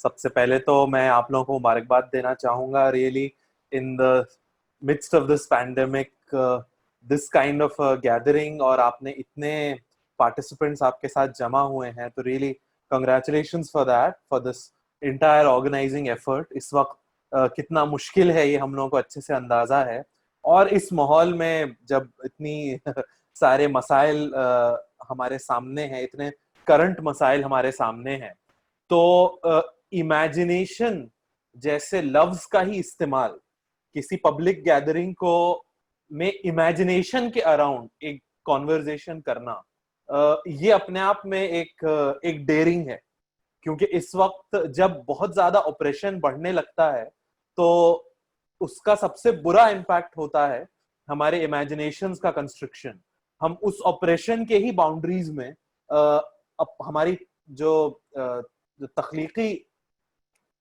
सबसे पहले तो मैं आप लोगों को मुबारकबाद देना चाहूंगा, really in the midst of this pandemic, this kind of gathering, और आपने इतने पार्टिसिपेंट्स आपके साथ जमा हुए हैं, तो really congratulations for that, for this entire organizing effort. इस वक्त कितना मुश्किल है ये हम लोगों को अच्छे से अंदाजा है, और इस माहौल में जब इतनी सारे मसाइल हमारे सामने हैं, इतने करंट मसाइल हमारे सामने हैं, तो इमेजिनेशन जैसे लफ्ज का ही इस्तेमाल किसी पब्लिक गैदरिंग को में इमेजिनेशन के अराउंड एक कॉन्वर्जेशन करना, ये अपने आप में एक डेयरिंग है। क्योंकि इस वक्त जब बहुत ज्यादा ऑपरेशन बढ़ने लगता है, तो उसका सबसे बुरा इम्पैक्ट होता है हमारे इमेजिनेशंस का कंस्ट्रक्शन। हम उस ऑपरेशन के ही बाउंड्रीज में हमारी जो तख्लीकी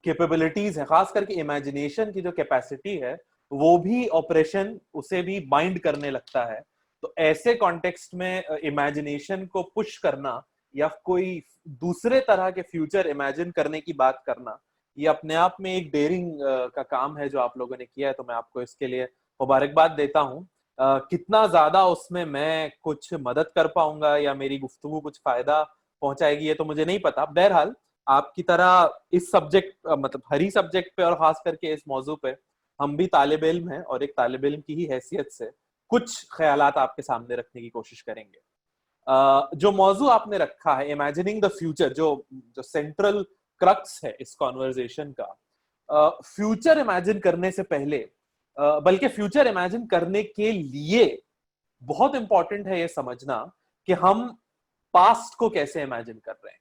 कैपेबिलिटीज है, खास करके इमेजिनेशन की जो कैपेसिटी है, वो भी ऑपरेशन उसे भी बाइंड करने लगता है। तो ऐसे कॉन्टेक्स्ट में इमेजिनेशन को पुश करना या कोई दूसरे तरह के फ्यूचर इमेजिन करने की बात करना, ये अपने आप में एक डेयरिंग का काम है जो आप लोगों ने किया है, तो मैं आपको इसके लिए मुबारकबाद देता हूँ। कितना ज्यादा उसमें मैं कुछ मदद कर पाऊंगा या मेरी गुफ्तगू कुछ फायदा पहुंचाएगी, ये तो मुझे नहीं पता। बहरहाल, आपकी तरह इस सब्जेक्ट, मतलब हरी सब्जेक्ट पे और खास करके इस मौजू पे हम भी तालिब इल्म हैं, और एक तालिब इल्म की ही हैसियत से कुछ ख्यालात आपके सामने रखने की कोशिश करेंगे। जो मौजू आपने रखा है, इमेजिनिंग द फ्यूचर, जो जो सेंट्रल क्रक्स है इस कॉन्वर्जेशन का, फ्यूचर इमेजिन करने से पहले, बल्कि फ्यूचर इमेजिन करने के लिए बहुत इंपॉर्टेंट है ये समझना कि हम पास्ट को कैसे इमेजिन कर रहे हैं।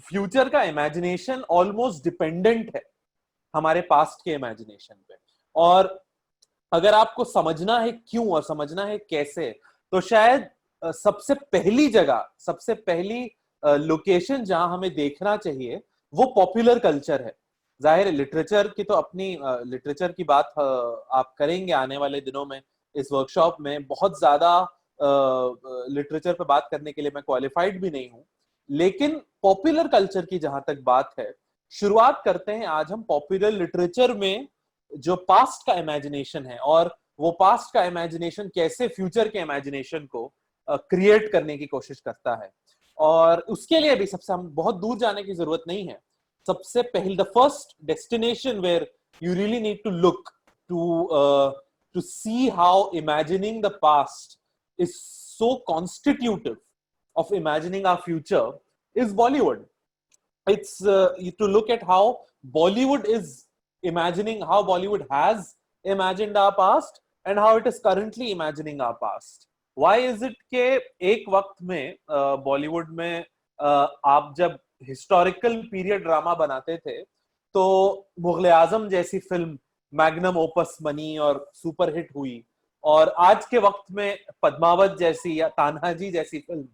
फ्यूचर का इमेजिनेशन ऑलमोस्ट डिपेंडेंट है हमारे पास्ट के इमेजिनेशन पे, और अगर आपको समझना है क्यों और समझना है कैसे, तो शायद सबसे पहली जगह, सबसे पहली लोकेशन जहां हमें देखना चाहिए वो पॉपुलर कल्चर है। जाहिर है लिटरेचर की तो अपनी लिटरेचर की बात आप करेंगे आने वाले दिनों में इस वर्कशॉप में। बहुत ज्यादा लिटरेचर पे बात करने के लिए मैं क्वालिफाइड भी नहीं हूं, लेकिन पॉपुलर कल्चर की जहां तक बात है, शुरुआत करते हैं आज हम पॉपुलर लिटरेचर में जो पास्ट का इमेजिनेशन है, और वो पास्ट का इमेजिनेशन कैसे फ्यूचर के इमेजिनेशन को क्रिएट करने की कोशिश करता है। और उसके लिए भी सबसे, हम बहुत दूर जाने की जरूरत नहीं है। सबसे पहले, the first destination where you really need to look to see how imagining the past is so constitutive of imagining our future is Bollywood. It's to look at how Bollywood is imagining, how Bollywood has imagined our past and how it is currently imagining our past. Why is it के एक वक्त में बॉलीवुड में आप जब historical period drama बनाते थे, तो मुगले आजम जैसी फिल्म मैग्नम ओपस बनी और सुपर हिट हुई, और आज के वक्त में पद्मावत जैसी या तान्हाजी जैसी फिल्म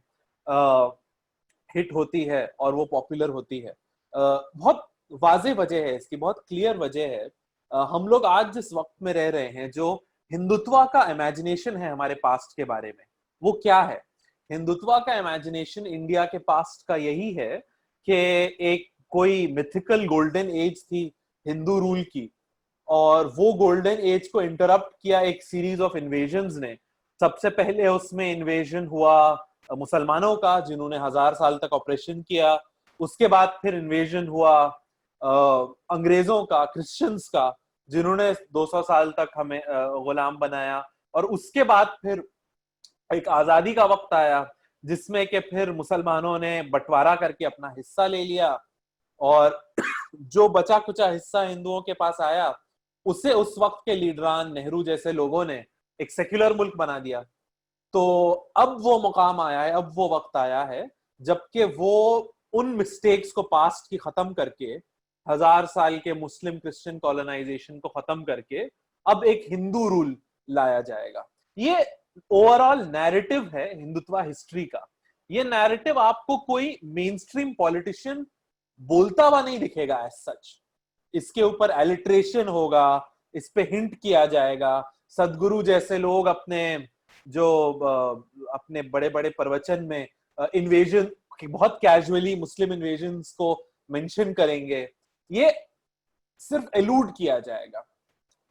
हिट होती है और वो पॉपुलर होती है। बहुत वाज़ेह वजह है इसकी, बहुत क्लियर वजह है। हम लोग आज जिस वक्त में रह रहे हैं, जो हिंदुत्व का इमेजिनेशन है हमारे पास्ट के बारे में, वो क्या है? हिंदुत्व का इमेजिनेशन इंडिया के पास्ट का यही है कि एक कोई मिथिकल गोल्डन एज थी हिंदू रूल की, और वो गोल्डन एज को इंटरप्ट किया एक सीरीज ऑफ इन्वेजन्स ने। सबसे पहले उसमें इन्वेजन हुआ मुसलमानों का, जिन्होंने 1000 साल तक ऑपरेशन किया। उसके बाद फिर इन्वेजन हुआ अंग्रेजों का, क्रिश्चियंस का, जिन्होंने 200 साल तक हमें गुलाम बनाया। और उसके बाद फिर एक आजादी का वक्त आया, जिसमें कि फिर मुसलमानों ने बंटवारा करके अपना हिस्सा ले लिया, और जो बचा कुचा हिस्सा हिंदुओं के पास आया, उसे उस वक्त के लीडरान नेहरू जैसे लोगों ने एक सेक्युलर मुल्क बना दिया। तो अब वो मुकाम आया है, अब वो वक्त आया है जबकि वो उन मिस्टेक्स को पास्ट की खत्म करके, 1000 साल के मुस्लिम क्रिश्चियन कॉलोनाइजेशन को खत्म करके, अब एक हिंदू रूल लाया जाएगा। ये ओवरऑल नैरेटिव है हिंदुत्व हिस्ट्री का। ये नैरेटिव आपको कोई मेन स्ट्रीम पॉलिटिशियन बोलता हुआ नहीं दिखेगा एज सच। इसके ऊपर एलिट्रेशन होगा, इस पे हिंट किया जाएगा। सदगुरु जैसे लोग अपने जो अपने बड़े बड़े प्रवचन में इन्वेजन, बहुत कैजुअली मुस्लिम इन्वेजन को मेंशन करेंगे। ये सिर्फ एलूड किया जाएगा।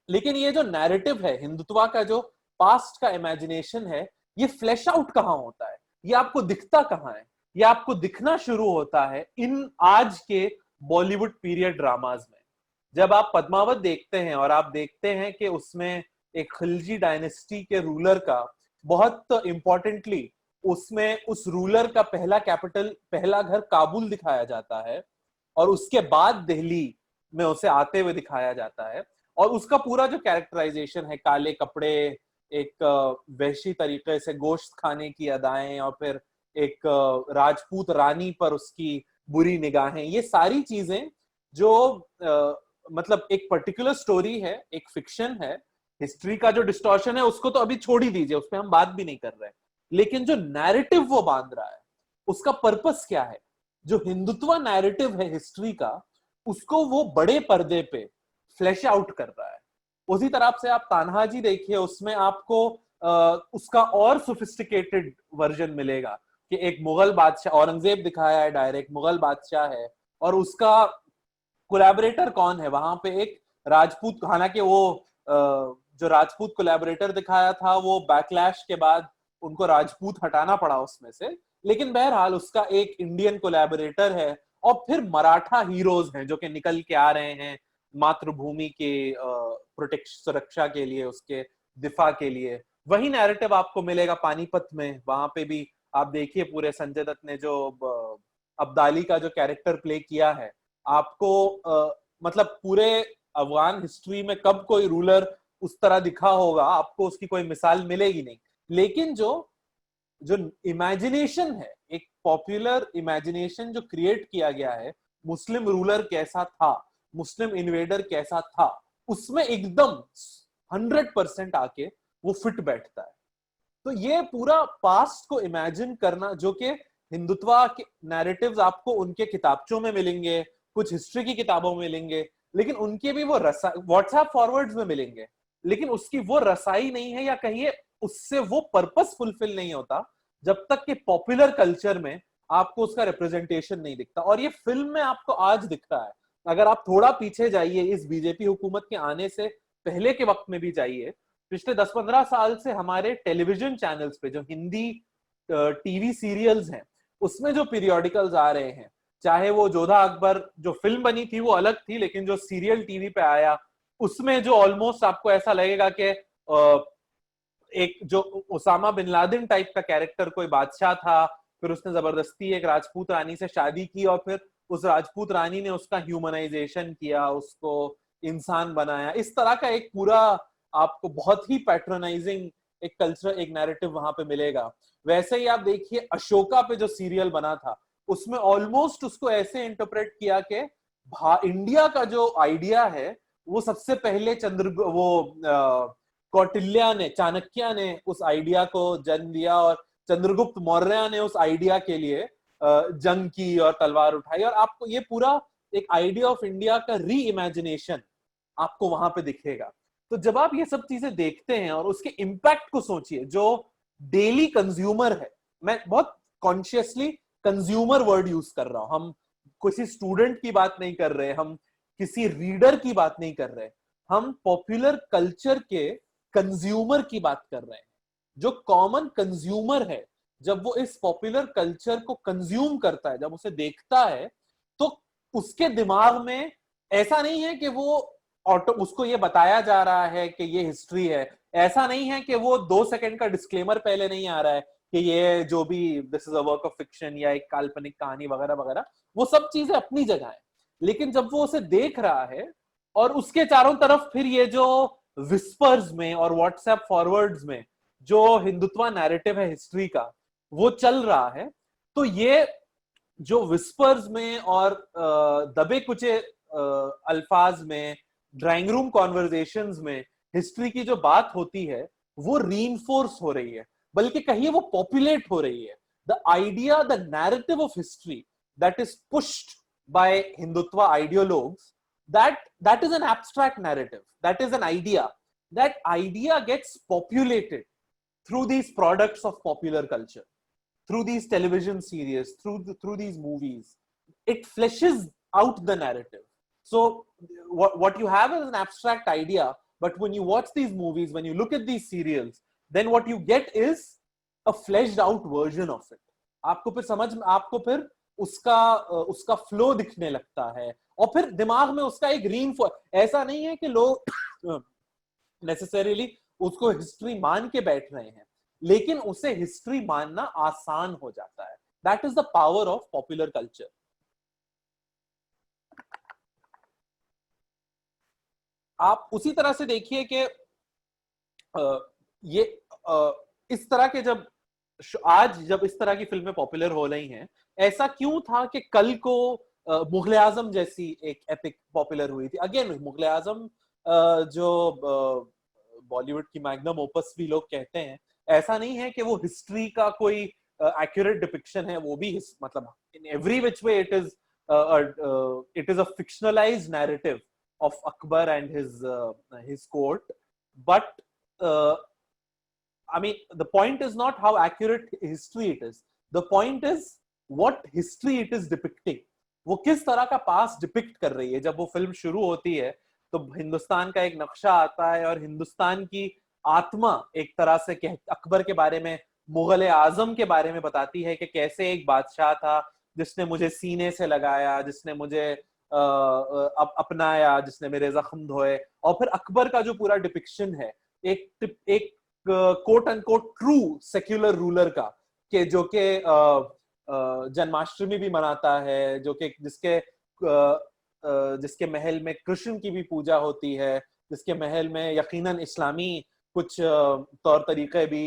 लेकिन ये जो नैरेटिव है हिंदुत्व का, जो पास्ट का इमेजिनेशन है, ये फ्लैश आउट कहां होता है, ये आपको दिखता कहां है? ये आपको दिखना शुरू होता है इन आज के बॉलीवुड पीरियड ड्रामाज में। जब आप पद्मावत देखते हैं और आप देखते हैं कि उसमें एक खिलजी डायनेस्टी के रूलर का बहुत इंपॉर्टेंटली, उसमें उस रूलर का पहला कैपिटल, पहला घर काबुल दिखाया जाता है और उसके बाद दिल्ली में उसे आते हुए दिखाया जाता है। और उसका पूरा जो कैरेक्टराइजेशन है, काले कपड़े, एक वैशी तरीके से गोश्त खाने की अदाएं, और फिर एक राजपूत रानी पर उसकी बुरी निगाहें, ये सारी चीजें जो मतलब एक पर्टिकुलर स्टोरी है, एक फिक्शन है। हिस्ट्री का जो डिस्टॉर्शन है उसको तो अभी छोड़ ही दीजिए, उस पर हम बात भी नहीं कर रहे, लेकिन जो नैरेटिव वो बांध रहा है उसका पर्पस क्या है? जो हिंदुत्व नैरेटिव है हिस्ट्री का, उसको वो बड़े पर्दे पे फ्लैश आउट कर रहा है। उसी तरह से आप तान्हाजी देखिए, उसमें आपको उसका और सोफिस्टिकेटेड वर्जन मिलेगा कि एक मुगल बादशाह, औरंगजेब दिखाया है डायरेक्ट, मुगल बादशाह है, और उसका कोलैबोरेटर कौन है वहां पे? एक राजपूत। हालांकि वो जो राजपूत कोलैबोरेटर दिखाया था वो बैकलैश के बाद उनको राजपूत हटाना पड़ा उसमें से, लेकिन बहरहाल उसका एक इंडियन कोलैबोरेटर है। और फिर मराठा हीरोज हैं जो कि निकल के आ रहे हैं मातृभूमि के प्रोटेक्शन, सुरक्षा के लिए, उसके दिफा के लिए। वही नैरेटिव आपको मिलेगा पानीपत में। वहां पे भी आप देखिए, पूरे संजय दत्त ने जो अब्दाली का जो कैरेक्टर प्ले किया है, आपको मतलब पूरे अफगान हिस्ट्री में कब कोई रूलर उस तरह दिखा होगा, आपको उसकी कोई मिसाल मिलेगी नहीं। लेकिन जो जो इमेजिनेशन है, एक पॉपुलर इमेजिनेशन जो क्रिएट किया गया है, मुस्लिम रूलर कैसा था, मुस्लिम इन्वेडर कैसा था, उसमें एकदम 100% आके वो फिट बैठता है। तो ये पूरा पास्ट को इमेजिन करना, जो कि हिंदुत्व के नैरेटिव्स आपको उनके किताबचों में मिलेंगे, कुछ हिस्ट्री की किताबों में मिलेंगे, लेकिन उनके भी वो व्हाट्सएप फॉरवर्ड्स में मिलेंगे, लेकिन उसकी वो रसाई नहीं है, या कहिए उससे वो पर्पस फुलफिल नहीं होता जब तक कि पॉपुलर कल्चर में आपको उसका रिप्रेजेंटेशन नहीं दिखता। और ये फिल्म में आपको आज दिख रहा है। अगर आप थोड़ा पीछे जाइए, इस बीजेपी हुकूमत के आने से पहले के वक्त में भी जाइए, पिछले 10-15 साल से हमारे टेलीविजन चैनल्स पे जो हिंदी टीवी सीरियल्स हैं, उसमें जो पीरियोडिकल्स आ रहे हैं, चाहे वो जोधा अकबर जो फिल्म बनी थी वो अलग थी, लेकिन जो सीरियल टीवी पे आया उसमें जो ऑलमोस्ट आपको ऐसा लगेगा कि एक जो उसामा बिन लादेन टाइप का कैरेक्टर कोई बादशाह था, फिर उसने जबरदस्ती एक राजपूत रानी से शादी की और फिर उस राजपूत रानी ने उसका ह्यूमनाइजेशन किया, उसको इंसान बनाया। इस तरह का एक पूरा आपको बहुत ही पैट्रोनाइजिंग एक कल्चर, एक नैरेटिव वहां पे मिलेगा। वैसे ही आप देखिए अशोका पे जो सीरियल बना था, उसमें ऑलमोस्ट उसको ऐसे इंटरप्रेट किया कि इंडिया का जो आइडिया है वो सबसे पहले वो कौटिल्या ने, चाणक्य ने उस आइडिया को जन्म दिया, और चंद्रगुप्त मौर्य ने उस आइडिया के लिए जंग की और तलवार उठाई। और आपको ये पूरा एक आइडिया ऑफ इंडिया का री इमेजिनेशन आपको वहां पे दिखेगा। तो जब आप ये सब चीजें देखते हैं और उसके इम्पैक्ट को सोचिए, जो डेली कंज्यूमर है, मैं बहुत कॉन्शियसली कंज्यूमर वर्ड यूज कर रहा हूं, हम किसी स्टूडेंट की बात नहीं कर रहे, हम किसी रीडर की बात नहीं कर रहे, हम पॉपुलर कल्चर के कंज्यूमर की बात कर रहे हैं। जो कॉमन कंज्यूमर है, जब वो इस पॉपुलर कल्चर को कंज्यूम करता है, जब उसे देखता है, तो उसके दिमाग में ऐसा नहीं है कि वो उसको ये बताया जा रहा है कि ये हिस्ट्री है, ऐसा नहीं है कि वो 2 सेकंड का डिस्क्लेमर पहले नहीं आ रहा है कि ये जो भी this is a work of fiction या एक काल्पनिक कहानी वगैरह वगैरह, वो सब चीजें अपनी जगह है। लेकिन जब वो उसे देख रहा है और उसके चारों तरफ फिर ये जो विस्पर्स में और व्हाट्सएप फॉरवर्ड्स में जो हिंदुत्व नैरेटिव है हिस्ट्री का वो चल रहा है, तो ये जो विस्पर्स में और दबे कुचे अल्फाज में, ड्राइंग रूम कॉन्वर्जेशंस में हिस्ट्री की जो बात होती है वो रीइंफोर्स हो रही है, बल्कि कहिए वो पॉपुलेट हो रही है। The idea, the narrative of history that is pushed by Hindutva ideologues, that is an abstract narrative, that is an idea, that idea gets populated through these products of popular culture, through these television series, through these movies. It fleshes out the narrative. So what you have is an abstract idea, but when you watch these movies, when you look at these serials, then what you get is a fleshed out version of it. आपको फिर उसका flow दिखने लगता है, और फिर दिमाग में उसका एक ऐसा नहीं है कि लोग नेसेसरीली उसको हिस्ट्री मान के बैठ रहे हैं, लेकिन उसे हिस्ट्री मानना आसान हो जाता है. That is the power of popular culture. आप उसी तरह से देखिए कि ये इस तरह के जब इस तरह की फिल्में पॉपुलर हो रही हैं, ऐसा क्यों था कि कल को मुगल आजम जैसी एक एपिक पॉपुलर हुई थी. अगेन मुगल आजम जो बॉलीवुड की मैग्नम ओपस भी लोग कहते हैं, ऐसा नहीं है कि वो हिस्ट्री का कोई एक्यूरेट डिपिक्शन है. वो भी मतलब in every which way it is a fictionalised narrative of Akbar and his court, but I mean the point is not how accurate history it is. The point is what history it is depicting. वो किस तरह का past depict कर रही है. जब वो film शुरू होती है तो हिंदुस्तान का एक नक्शा आता है और हिंदुस्तान की आत्मा एक तरह से अकबर के बारे में, मुगल आजम के बारे में बताती है कि कैसे एक बादशाह था जिसने मुझे सीने से लगाया, जिसने मुझे अपनाया, जिसने मेरे जख्म धोए. और फिर अकबर का जो पूरा डिपिक्शन है एक quote unquote true secular ruler का, कि जो के जन्माष्टमी भी मनाता है, जो कि जिसके महल में कृष्ण की भी पूजा होती है, जिसके महल में यकीनन इस्लामी कुछ तौर तरीके भी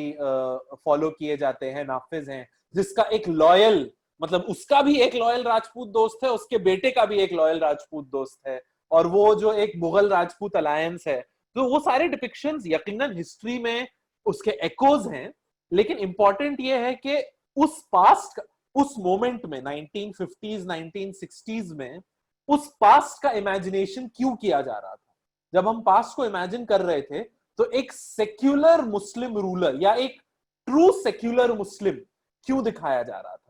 फॉलो किए जाते हैं, नाफिज हैं, जिसका एक लॉयल, मतलब उसका भी एक लॉयल राजपूत दोस्त है, उसके बेटे का भी एक लॉयल राजपूत दोस्त है, और वो जो एक मुगल राजपूत अलायंस है. तो वो सारे डिपिक्शंस यकीनन हिस्ट्री में उसके एकोज हैं, लेकिन इंपॉर्टेंट ये है कि उस पास्ट, उस मोमेंट में 1950s 1960s में उस पास्ट का इमेजिनेशन क्यों किया जा रहा था. जब हम पास्ट को इमेजिन कर रहे थे तो एक सेक्युलर मुस्लिम रूलर या एक ट्रू सेक्युलर मुस्लिम क्यों दिखाया जा रहा था.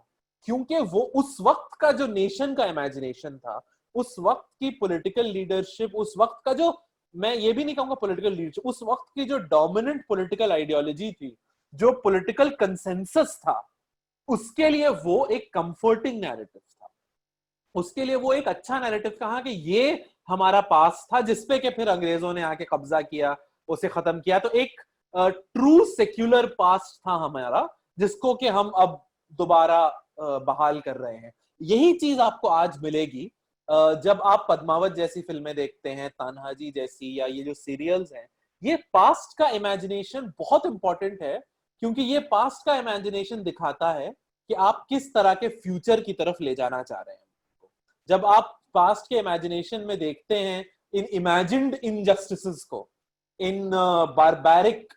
क्योंकि वो उस वक्त का जो नेशन का इमेजिनेशन था, उस वक्त की पॉलिटिकल लीडरशिप, उस वक्त का जो, मैं ये भी नहीं कहूंगा पॉलिटिकल लीडरशिप, उस वक्त की जो डोमिनेंट पॉलिटिकल आइडियोलॉजी थी, जो पॉलिटिकल कंसेंसस था, उसके लिए वो एक कंफर्टिंग नैरेटिव था. उसके लिए वो एक अच्छा नैरेटिव कहा कि ये हमारा पास था जिसपे के फिर अंग्रेजों ने आके कब्जा किया, उसे खत्म किया. तो एक ट्रू सेक्युलर पास्ट था हमारा, जिसको कि हम अब दोबारा बहाल कर रहे हैं. यही चीज आपको आज मिलेगी जब आप पद्मावत जैसी फिल्में देखते हैं, तान्हाजी जैसी, या ये जो सीरियल्स हैं. ये पास्ट का इमेजिनेशन बहुत इंपॉर्टेंट है, क्योंकि ये पास्ट का इमेजिनेशन दिखाता है कि आप किस तरह के फ्यूचर की तरफ ले जाना चाह रहे हैं. जब आप पास्ट के इमेजिनेशन में देखते हैं इन इमेजिन्ड इनजस्टिसेस को, इन बारबैरिक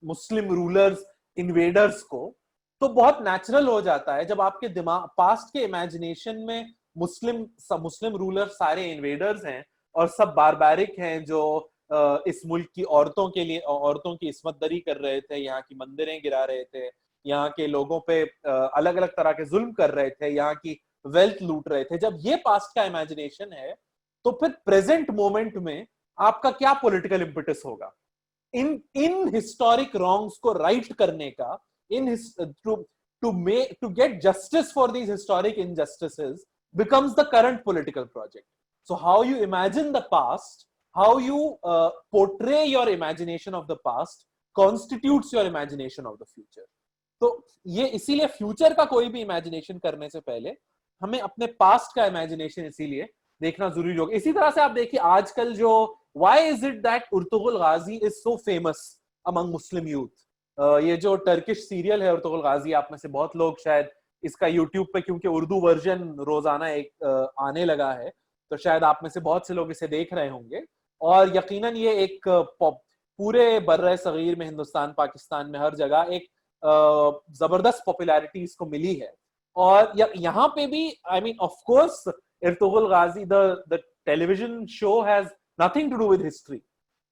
मुस्लिम रूलर्स, इन्वेडर्स को, तो बहुत नेचुरल हो जाता है जब आपके दिमाग, पास्ट के इमेजिनेशन में मुस्लिम रूलर सारे इन्वेडर्स हैं और सब बारबैरिक हैं, जो इस मुल्क की औरतों के लिए, औरतों की इस्मतदरी कर रहे थे, यहाँ की मंदिरें गिरा रहे थे, यहाँ के लोगों पे अलग अलग तरह के जुल्म कर रहे थे, यहाँ की वेल्थ लूट रहे थे. जब ये पास्ट का इमेजिनेशन है, तो फिर प्रेजेंट मोमेंट में आपका क्या पॉलिटिकल इम्पेटस होगा इन हिस्टोरिक रॉन्ग्स को राइट करने का, to get justice for these historic injustices becomes the current political project. So how you imagine the past, how you portray your imagination of the past constitutes your imagination of the future. तो ये इसीलिए future का कोई भी imagination करने से पहले हमें अपने पास्ट का इमेजिनेशन इसीलिए देखना जरूरी होगा. इसी तरह से आप देखिए आजकल जो why is it that उर्तुगुल Ghazi is so famous among Muslim youth? ये जो टर्किश सीरियल है उर्तुगुल गाजी, आप में से बहुत लोग शायद इसका यूट्यूब पे, क्योंकि उर्दू वर्जन रोजाना एक आने लगा है, तो शायद आप में से बहुत से लोग इसे देख रहे होंगे. और यकीनन ये एक पूरे बर्रे सगीर में, हिंदुस्तान, पाकिस्तान में, हर जगह एक जबरदस्त पॉपुलैरिटी इसको मिली है. और यहाँ पे भी, I mean of course, Ertugrul Ghazi the television show has nothing to do with history.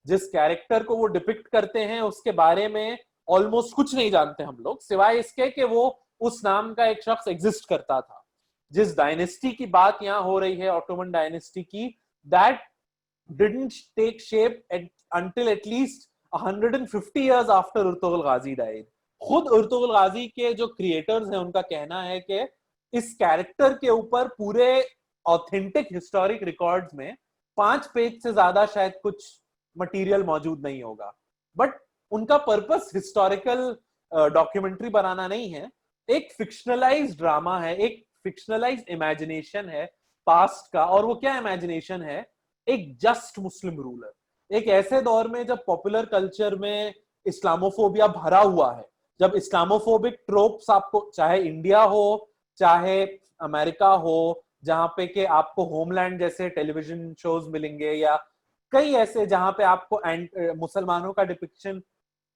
जिस कैरेक्टर को वो डिपिक्ट करते हैं उसके बारे में ऑलमोस्ट कुछ नहीं जानते हम लोग, सिवाय इसके कि वो उस नाम का एक शख्स एग्जिस्ट करता था. जिस डायनेस्टी की बात यहाँ हो रही है, ऑटोमन डायनेस्टी की, that didn't take shape until at least 150 years after उर्तुगल Ghazi died. खुद उर्तुगल गाजी के जो क्रिएटर्स हैं उनका कहना है कि इस कैरेक्टर के ऊपर पूरे ऑथेंटिक हिस्टोरिक रिकॉर्ड्स में 5 पेज से ज्यादा शायद कुछ मटेरियल मौजूद नहीं होगा. बट उनका पर्पस हिस्टोरिकल डॉक्यूमेंट्री बनाना नहीं है, एक फिक्शनलाइज्ड ड्रामा है, एक फिक्शनलाइज्ड इमेजिनेशन है पास्ट का. और वो क्या इमेजिनेशन है? एक जस्ट मुस्लिम रूलर. एक ऐसे दौर में जब पॉपुलर कल्चर में इस्लामोफोबिया भरा हुआ है, जब इस्लामोफोबिक ट्रोप्स आपको चाहे इंडिया हो चाहे अमेरिका हो, जहां पे कि आपको होमलैंड जैसे टेलीविजन शोज मिलेंगे या कई ऐसे जहां पे आपको मुसलमानों का डिपिक्शन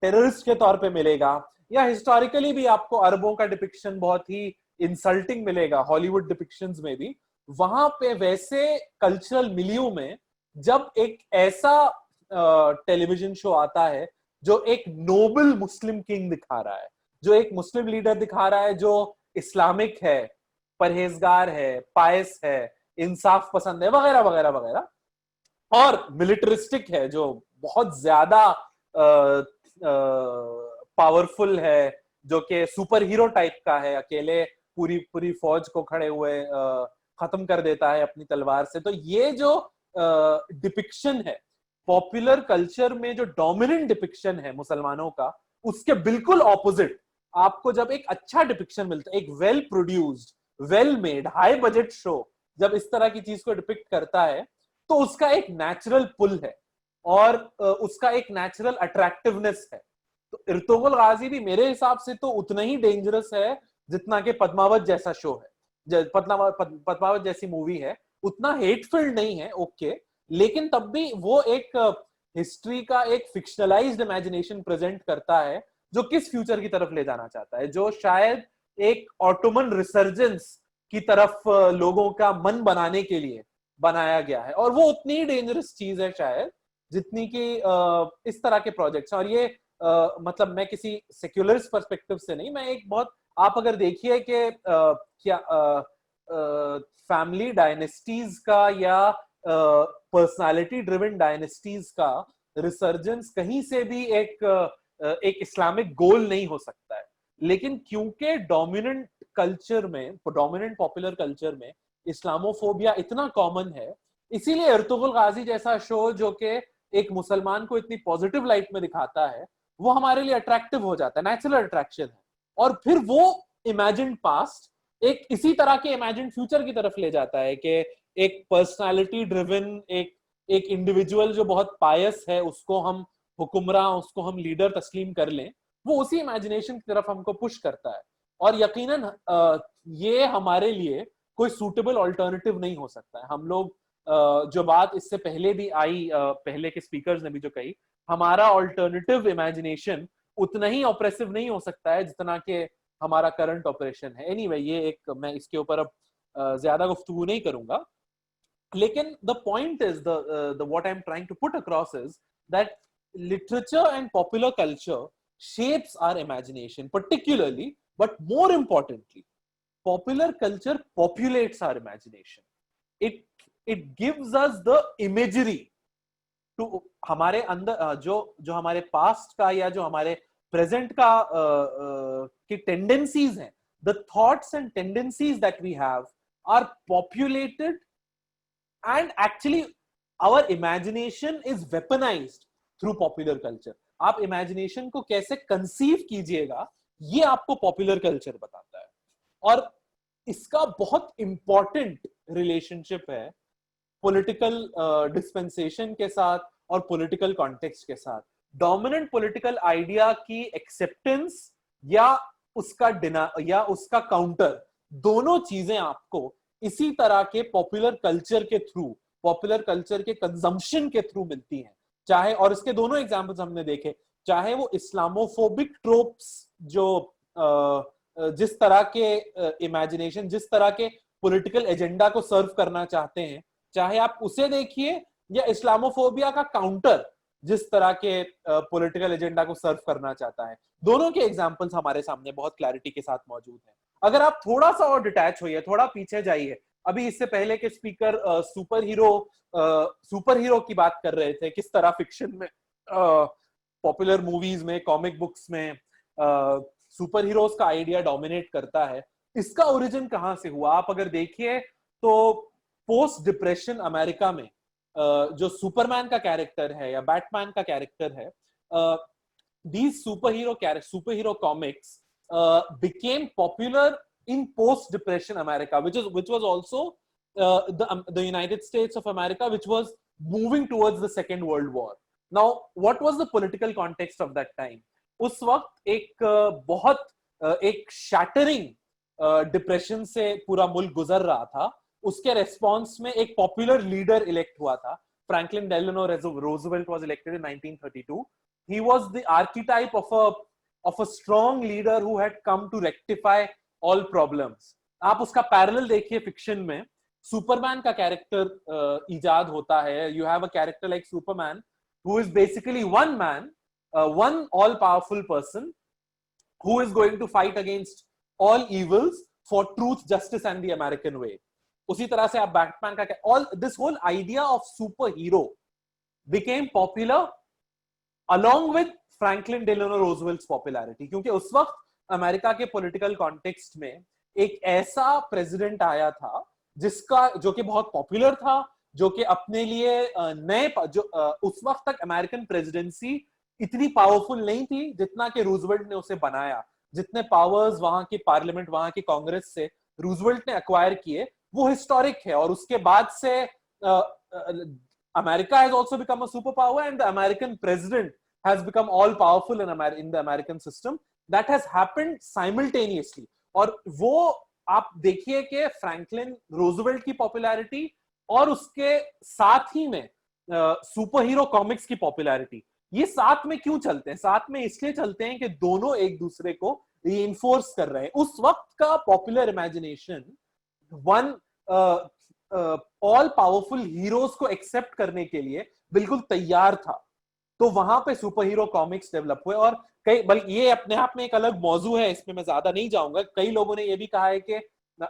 टेररिस्ट के तौर पे मिलेगा, या हिस्टोरिकली भी आपको अरबों का डिपिक्शन बहुत ही इंसल्टिंग मिलेगा हॉलीवुड डिपिक्शंस में भी. वहां पे वैसे कल्चरल मिलियू में जब एक ऐसा टेलीविजन शो आता है जो एक नोबल मुस्लिम किंग दिखा रहा है, जो एक मुस्लिम लीडर दिखा रहा है जो इस्लामिक है, परहेजगार है, पायस है, इंसाफ पसंद है, वगैरह वगैरह वगैरह, और मिलिटरिस्टिक है, जो बहुत ज्यादा पावरफुल है, जो कि सुपर हीरो टाइप का है, अकेले पूरी पूरी फौज को खड़े हुए खत्म कर देता है अपनी तलवार से. तो ये जो डिपिक्शन है पॉपुलर कल्चर में, जो डोमिनेंट डिपिक्शन है मुसलमानों का, उसके बिल्कुल ऑपोजिट आपको जब एक अच्छा डिपिक्शन मिलता है, एक well produced well made high budget show जब इस तरह की चीज को डिपिक्ट करता है, तो उसका एक नेचुरल पुल है और उसका एक नेचुरल अट्रैक्टिवनेस है. तो इर्तुगरुल गाजी भी मेरे हिसाब से तो उतना ही डेंजरस है जितना कि पद्मावत जैसा शो है, पद्मावत जैसी मूवी है. उतना हेटफुल नहीं है, ओके, लेकिन तब भी वो एक हिस्ट्री का एक फिक्शनलाइज्ड इमेजिनेशन प्रेजेंट करता है जो किस फ्यूचर की तरफ ले जाना चाहता है, जो शायद एक ऑटोमन रिसर्जेंस की तरफ लोगों का मन बनाने के लिए बनाया गया है. और वो उतनी डेंजरस चीज है शायद जितनी कि इस तरह के प्रोजेक्ट्स. और ये मतलब मैं किसी सेक्युलरिस्ट पर्सपेक्टिव से नहीं, मैं एक बहुत, आप अगर देखिए कि क्या फैमिली डायनेस्टीज का या पर्सनालिटी ड्रिवन डायनेस्टीज का रिसर्जेंस कहीं से भी एक इस्लामिक गोल नहीं हो सकता है. लेकिन क्योंकि डोमिनेंट कल्चर में, डोमिनेंट पॉपुलर कल्चर में इस्लामोफोबिया इतना कॉमन है, इसीलिए इर्तुगरुल गाजी जैसा शो जो कि एक मुसलमान को इतनी पॉजिटिव लाइट में दिखाता है, वो हमारे लिए अट्रैक्टिव हो जाता है, नेचुरल अट्रैक्शन है. और फिर वो इमेजिन्ड पास्ट एक इसी तरह के इमेजिन्ड फ्यूचर की तरफ ले जाता है कि एक पर्सनालिटी ड्रिवन एक इंडिविजुअल जो बहुत पायस है, उसको हम हुक्मरान, उसको हम लीडर तस्लीम कर लें, वो उसी इमेजिनेशन की तरफ हमको पुश करता है. और यकीनन ये हमारे लिए कोई सूटेबल ऑल्टरनेटिव नहीं हो सकता है. हम लोग जो बात इससे पहले भी आई, पहले के स्पीकर्स ने भी जो कही, हमारा ऑल्टरनेटिव इमेजिनेशन उतना ही ऑप्रेसिव नहीं हो सकता है जितना कि हमारा करंट ऑपरेशन है. एनीवे, ये एक, मैं इसके ऊपर अब ज्यादा गुफ्तगू नहीं करूंगा, लेकिन the point is the what I am trying to put across is that literature and popular culture shapes our imagination particularly, but more importantly popular culture populates our imagination. it gives us the imagery to हमारे अंदर जो हमारे past का या जो हमारे present का की टेंडेंसीज हैं, the thoughts and tendencies that we have are populated, and actually our imagination is weaponized through popular culture. आप इमेजिनेशन को कैसे कंसीव कीजिएगा, ये आपको पॉपुलर कल्चर बताता है. और इसका बहुत इंपॉर्टेंट रिलेशनशिप है पॉलिटिकल डिस्पेंसेशन के साथ और पॉलिटिकल कॉन्टेक्स्ट के साथ. डोमिनेंट पॉलिटिकल आइडिया की एक्सेप्टेंस या उसका काउंटर, दोनों चीजें आपको इसी तरह के पॉपुलर कल्चर के थ्रू, पॉपुलर कल्चर के कंजम्पशन के थ्रू मिलती हैं. चाहे, और इसके दोनों एग्जांपल्स हमने देखे, चाहे वो इस्लामोफोबिक ट्रोप्स जो जिस तरह के इमेजिनेशन, जिस तरह के पॉलिटिकल एजेंडा को सर्व करना चाहते हैं, चाहे आप उसे देखिए, या इस्लामोफोबिया का काउंटर जिस तरह के पॉलिटिकल एजेंडा को सर्व करना चाहता है. दोनों के एग्जांपल्स हमारे सामने बहुत क्लैरिटी के साथ मौजूद हैं. अगर आप थोड़ा सा और डिटैच होइए, थोड़ा पीछे जाइए, अभी इससे पहले के स्पीकर सुपर हीरो की बात कर रहे थे, किस तरह फिक्शन में, पॉपुलर मूवीज में, कॉमिक बुक्स में सुपर हीरोज का आइडिया डोमिनेट करता है। इसका ओरिजिन कहां से हुआ? आप अगर देखिए तो पोस्ट डिप्रेशन अमेरिका में जो सुपरमैन का कैरेक्टर है या बैटमैन का कैरेक्टर है, these superhero comics became popular in post depression America, which was also the United States of America, which was moving towards the second world war. Now what was the political context of that time? उस वक्त एक shattering depression से पूरा मुल्क गुजर रहा था। उसके रेस्पॉन्स में एक पॉपुलर लीडर इलेक्ट हुआ था। Franklin Delano Roosevelt was elected in 1932। He was the archetype of a strong leader who had come to rectify all problems. आप उसका पैरेलल देखिए फिक्शन में, सुपरमैन का कैरेक्टर इजाद होता है। You have a character like Superman who is basically one man, one all powerful person who is going to fight against all evils for truth, justice and the American way. उसी तरह से आप Batman का, all this whole idea of superhero became popular along with Franklin Delano Roosevelt's popularity, क्योंकि उस वक्त America के political context में एक ऐसा प्रेसिडेंट आया था जो कि बहुत पॉपुलर था, जो कि अपने लिए उस वक्त तक अमेरिकन प्रेसिडेंसी इतनी पावरफुल नहीं थी जितना कि रूजवेल्ट ने उसे बनाया। जितने पावर्स वहां की पार्लियामेंट, वहां की कांग्रेस से रूजवेल्ट ने एक्वायर किए, वो हिस्टोरिक है। और उसके बाद से America has also become a super power and the American president has become all powerful in the American system. That has happened simultaneously. और वो आप देखिए कि फ्रैंकलिन रूजवेल्ट की पॉपुलैरिटी और उसके साथ ही में सुपर हीरो कॉमिक्स की पॉपुलैरिटी, ये साथ में क्यों चलते हैं? साथ में इसलिए चलते हैं कि दोनों एक दूसरे को रीइंफोर्स कर रहे हैं। उस वक्त का popular imagination one all powerful heroes को एक्सेप्ट करने के लिए बिल्कुल तैयार था। तो वहां पे सुपर हीरो कॉमिक्स डेवलप हुए। और कई, बल्कि ये अपने आप में एक अलग मौजू है, इसमें मैं ज्यादा नहीं जाऊंगा। कई लोगों ने ये भी कहा है कि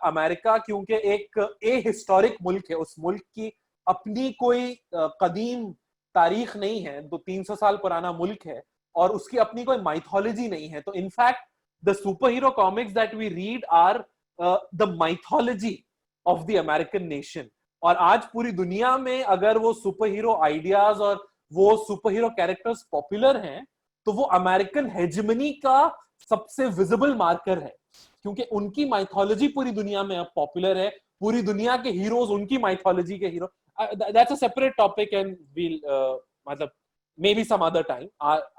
अमेरिका क्योंकि एक हिस्टोरिक मुल्क है, उस मुल्क की अपनी कोई कदीम तारीख नहीं है, तो 300 साल पुराना मुल्क है और उसकी अपनी कोई माइथोलॉजी नहीं है। तो in fact the super hero comics that we read are the mythology of the American nation. और आज पूरी दुनिया में अगर वो सुपर हीरो आइडियाज और वो सुपर हीरो कैरेक्टर्स पॉपुलर हैं, तो वो अमेरिकन हेजेमनी का सबसे विजिबल मार्कर है, क्योंकि उनकी माइथोलॉजी पूरी दुनिया में अब पॉपुलर है। पूरी दुनिया के हीरोज उनकी माइथोलॉजी के hero. That's a separate topic and we'll मतलब maybe some other time,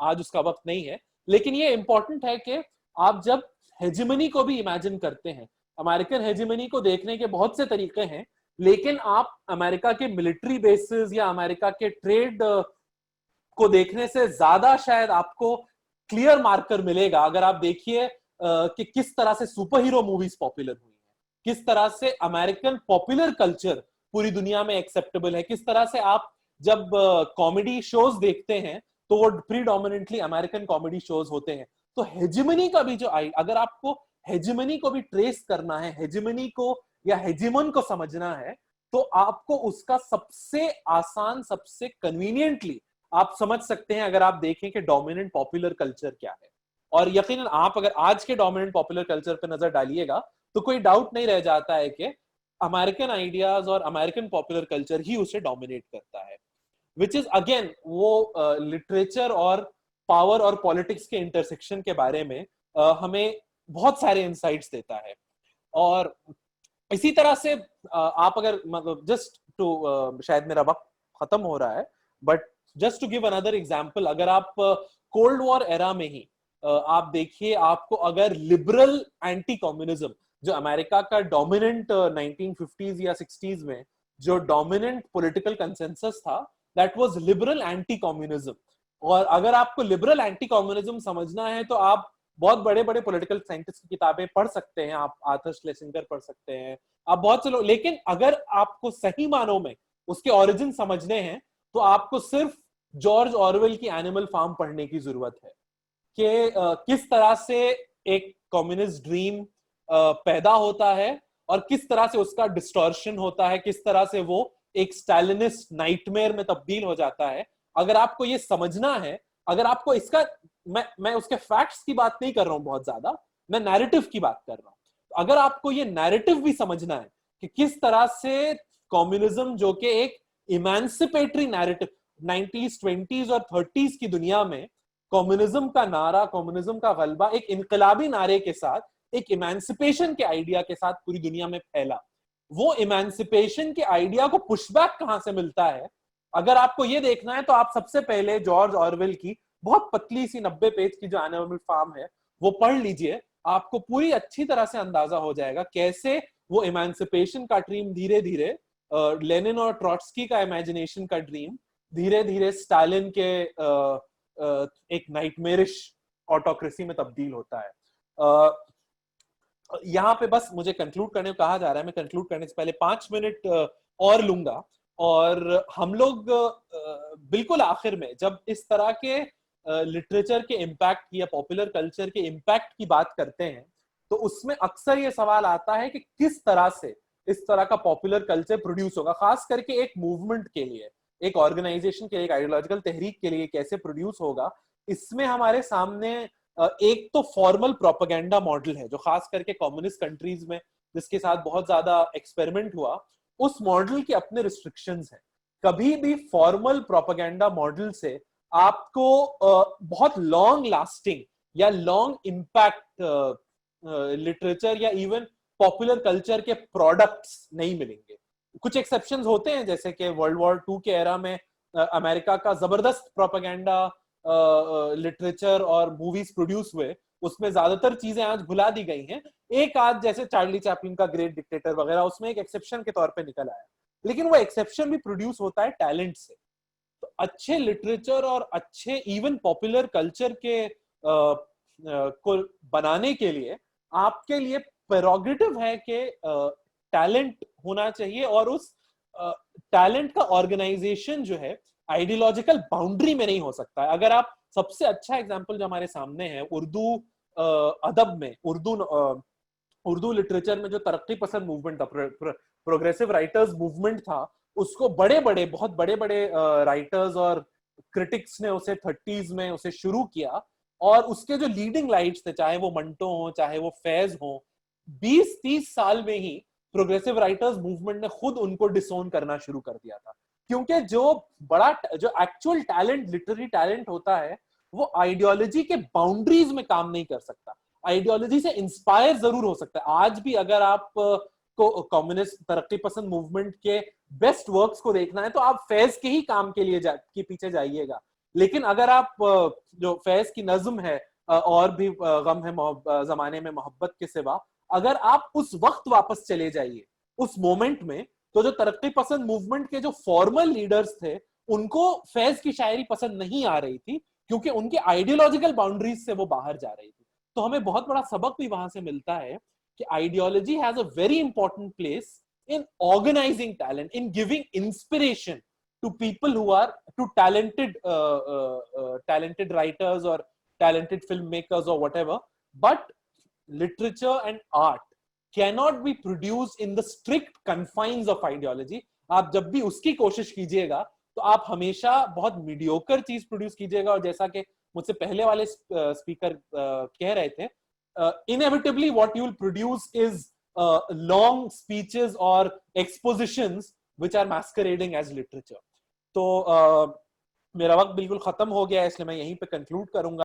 आज उसका वक्त नहीं है। लेकिन ये इंपॉर्टेंट है कि आप जब हेजेमनी को भी इमेजिन करते हैं, अमेरिकन हेजेमनी को देखने के बहुत से तरीके हैं, लेकिन आप अमेरिका के मिलिट्री बेसिस या अमेरिका के ट्रेड को देखने से ज्यादा शायद आपको क्लियर मार्कर मिलेगा अगर आप देखिए कि किस तरह से सुपर हीरो मूवीज पॉपुलर हुई हैं, किस तरह से अमेरिकन पॉपुलर कल्चर पूरी दुनिया में एक्सेप्टेबल है, किस तरह से आप जब कॉमेडी शोज देखते हैं तो वो प्रीडोमिनेंटली अमेरिकन कॉमेडी शोज होते हैं। तो हेजेमनी का भी अगर आपको हेजेमनी को भी ट्रेस करना है, हेजेमनी को या हेजेमन को समझना है, तो आपको उसका सबसे आसान, सबसे कन्वीनियंटली आप समझ सकते हैं अगर आप देखें कि डोमिनेंट पॉपुलर कल्चर क्या है। और यकीनन आप अगर आज के डोमिनेंट पॉपुलर कल्चर पर नजर डालिएगा तो कोई डाउट नहीं रह जाता है कि अमेरिकन आइडियाज और अमेरिकन पॉपुलर कल्चर ही उसे डोमिनेट करता है, विच इज अगेन वो लिटरेचर और पावर और पॉलिटिक्स के इंटरसेक्शन के बारे में हमें बहुत सारे इंसाइट्स देता है। और इसी तरह से आप अगर मतलब जस्ट टू, शायद मेरा वक्त खत्म हो रहा है, but just to give another example, अगर आप कोल्ड वॉर एरा में ही आप देखिए, आपको अगर लिबरल एंटी कम्युनिज्म जो अमेरिका का डोमिनेंट 1950s या 60s में जो डोमिनेंट पॉलिटिकल कंसेंसस था, that was liberal anti communism. और अगर आपको लिबरल एंटी कम्युनिज्म समझना है तो आप बहुत बड़े बड़े पॉलिटिकल साइंटिस्ट की किताबें पढ़ सकते हैं, आप आर्थर श्लेसिंगर पढ़ सकते हैं, आप बहुत से लोग। लेकिन अगर आपको सही मानों में उसके ओरिजिन समझने हैं तो आपको सिर्फ जॉर्ज ऑरवेल की एनिमल फार्म पढ़ने की जरूरत है कि किस तरह से एक कम्युनिस्ट ड्रीम पैदा होता है और किस तरह से उसका डिस्टॉर्शन होता है, किस तरह से वो एक स्टैलिनिस्ट नाइटमेयर में तब्दील हो जाता है। अगर आपको ये समझना है, अगर आपको इसका, मैं उसके फैक्ट्स की बात नहीं कर रहा हूं बहुत ज्यादा, मैं नैरेटिव की बात कर रहा हूं। अगर आपको ये नैरेटिव भी समझना है कि किस तरह से कम्युनिज्म, जो कि एक इमेंसिपेटरी नैरेटिव 90s 20s और 30s की दुनिया में, कम्युनिज्म का नारा, कम्युनिज्म का गलबा एक इनकलाबी नारे के साथ, एक इमेंसिपेशन के आइडिया के साथ पूरी दुनिया में फैला। वो इमेंसिपेशन के आइडिया को पुशबैक कहां से मिलता है, अगर आपको ये देखना है तो आप सबसे पहले जॉर्ज ऑरवेल की बहुत पतली सी 90 पेज की जो एनिमल फार्म है वो पढ़ लीजिए। आपको पूरी अच्छी तरह से अंदाजा हो जाएगा कैसे वो इमेंसिपेशन का ड्रीम धीरे धीरे लेनिन और ट्रॉट्स्की का इमेजिनेशन का ड्रीम धीरे धीरे स्टालिन के एक नाइटमेरिश ऑटोक्रेसी में तब्दील होता है। यहाँ पे बस मुझे कंक्लूड करने को कहा जा रहा है, मैं कंक्लूड करने से पहले 5 मिनट और लूंगा। और हम लोग बिल्कुल आखिर में जब इस तरह के लिटरेचर के इम्पैक्ट या पॉपुलर कल्चर के इम्पैक्ट की बात करते हैं तो उसमें अक्सर ये सवाल आता है कि किस तरह से इस तरह का पॉपुलर कल्चर प्रोड्यूस होगा, खास करके एक मूवमेंट के लिए, एक ऑर्गेनाइजेशन के लिए, एक आइडियोलॉजिकल तहरीक के लिए कैसे प्रोड्यूस होगा। इसमें हमारे सामने एक तो फॉर्मल प्रोपेगेंडा मॉडल है जो खास करके कम्युनिस्ट कंट्रीज में जिसके साथ बहुत ज्यादा एक्सपेरिमेंट हुआ, उस मॉडल के अपने रिस्ट्रिक्शंस हैं। कभी भी फॉर्मल प्रोपेगेंडा मॉडल से आपको बहुत लॉन्ग लास्टिंग या लॉन्ग इम्पैक्ट लिटरेचर या इवन पॉपुलर कल्चर के प्रोडक्ट्स नहीं मिलेंगे। कुछ एक्सेप्शंस होते हैं, जैसे कि वर्ल्ड वॉर 2 के एरा में अमेरिका का जबरदस्त प्रोपेगेंडा लिटरेचर और मूवीज प्रोड्यूस हुए, उसमें ज्यादातर चीजें आज भुला दी गई हैं। एक आध जैसे चार्ली चैपलिन का ग्रेट डिक्टेटर वगैरह उसमें एक एक्सेप्शन के तौर पे निकल आया, लेकिन वो एक्सेप्शन भी प्रोड्यूस होता है टैलेंट से। तो अच्छे लिटरेचर और अच्छे इवन पॉपुलर कल्चर के को बनाने के लिए आपके लिए प्रेरोगेटिव है कि टैलेंट होना चाहिए, और उस टैलेंट का ऑर्गेनाइजेशन जो है आइडियोलॉजिकल बाउंड्री में नहीं हो सकता है। अगर आप, सबसे अच्छा एग्जांपल जो हमारे सामने है उर्दू अदब में, उर्दू लिटरेचर में जो तरक्की पसंद मूवमेंट था, प्रोग्रेसिव राइटर्स मूवमेंट था, उसको बड़े बड़े, बहुत बड़े बड़े राइटर्स और क्रिटिक्स ने उसे 30s में उसे शुरू किया, और उसके जो लीडिंग लाइट्स थे, चाहे वो मंटो हो चाहे वो फैज हो, 20-30 साल में ही प्रोग्रेसिव राइटर्स मूवमेंट ने खुद उनको डिसोन करना शुरू कर दिया था। क्योंकि जो एक्चुअल टैलेंट, लिटरेरी टैलेंट होता है, वो आइडियोलॉजी के बाउंड्रीज में काम नहीं कर सकता, आइडियोलॉजी से इंस्पायर जरूर हो सकता है। आज भी अगर आप को कम्युनिस्ट तरक्की पसंद मूवमेंट के बेस्ट वर्क्स को देखना है तो आप फैज के ही काम के लिए के पीछे जाइएगा। लेकिन अगर आप जो फैज की नज्म है, और भी गम है जमाने में मोहब्बत के सिवा, अगर आप उस वक्त वापस चले जाइए उस मोमेंट में, तो जो तरक्की पसंद मूवमेंट के जो फॉर्मल लीडर्स थे उनको फैज की शायरी पसंद नहीं आ रही थी, क्योंकि उनके आइडियोलॉजिकल बाउंड्रीज से वो बाहर जा रही थी। तो हमें बहुत बड़ा सबक भी वहां से मिलता है कि ideology has a very important place in organizing talent, in giving inspiration to people who are to talented writers or talented filmmakers or whatever. But literature and art cannot be produced in the strict confines of ideology. आप जब भी उसकी कोशिश कीजिएगा तो आप हमेशा बहुत मीडियोकर चीज प्रोड्यूस कीजिएगा, और जैसा कि मुझसे पहले वाले स्पीकर कह रहे थे, inevitably what you will produce is long speeches or expositions which are masquerading as literature. तो मेरा वक्त बिल्कुल खत्म हो गया है, इसलिए मैं यहीं पे कंक्लूड करूंगा।